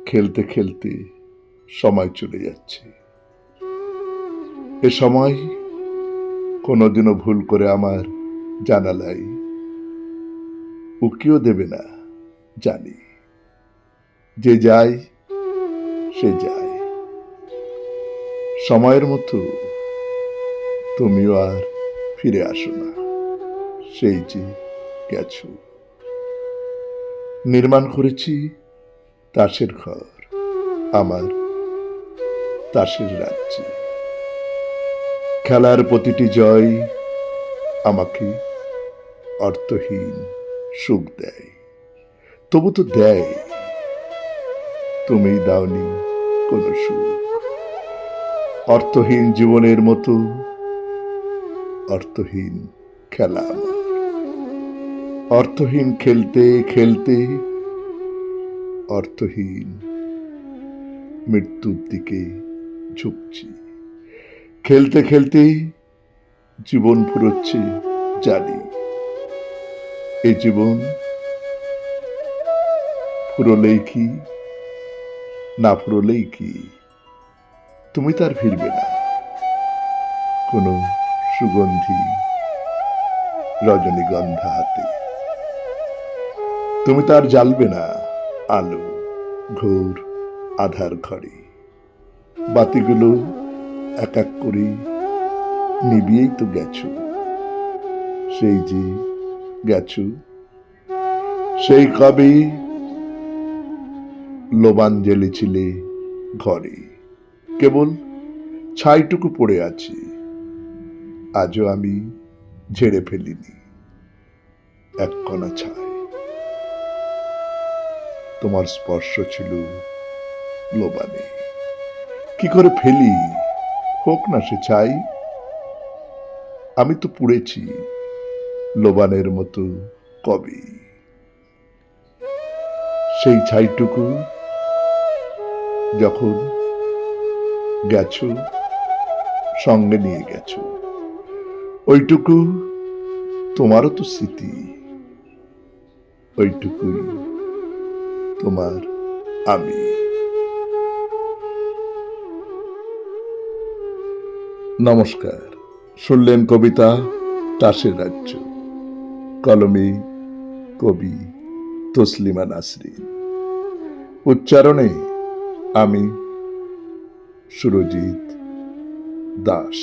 খেলতে খেলতে সময় চলে যাচ্ছে। এ সময় কোনোদিনও ভুল করে আমার জানালায় উকিও দেবে না, জানি। যে যায় সে যায়। সময়ের মতো তুমিও আর ফিরে আসো না। সেই যে গেছো। নির্মাণ করেছি তাসের ঘর আমার তাসের রাজ্যে। খেলার প্রতিটি জয় আমাকে অর্থহীন সুখ দেয়। তবু তো দেয়, তুমি দাওনি কোনো সুখ। অর্থহীন জীবনের মতো অর্থহীন খেলা আমার। অর্থহীন খেলতে খেলতে অর্থহীন মৃত্যুর দিকে ঝুঁকছি। খেলতে খেলতে জীবন ফুরোচ্ছে, জানি। এই জীবন ফুরোলেই কি, না ফুরোলেই কি, তুমি তার ফিরবে না কোনো সুগন্ধি রজনীগন্ধা হাতে। তুমি তার জ্বালবে না আলো ঘোর আধার ঘরে। বাতিগুলো এক এক করে নিবিয়েই তো গেছো। সেই যে গেছো, সেই কবে লোবান জ্বেলেছিলে ঘরে। কেবল ছাইটুকু পড়ে আছে, আজও আমি ঝেড়ে ফেলিনি এক কণা ছাই। তোমার স্পর্শ ছিল লোবানে, কি করে ফেলি, হোক না সে ছাই। আমি তো পুড়েছি লোবানের মতো কবে। সেই ছাইটুকু যখন গেছো, সঙ্গে নিয়ে গেছো, ওইটুকু তোমারও তো স্মৃতি। ওইটুকুই তোমার আমি। নমস্কার। শুনলেন কবিতা তাসের রাজ্য, কলমে কবি তসলিমা নাসরিন, উচ্চারণে আমি সুরজিৎ দাস।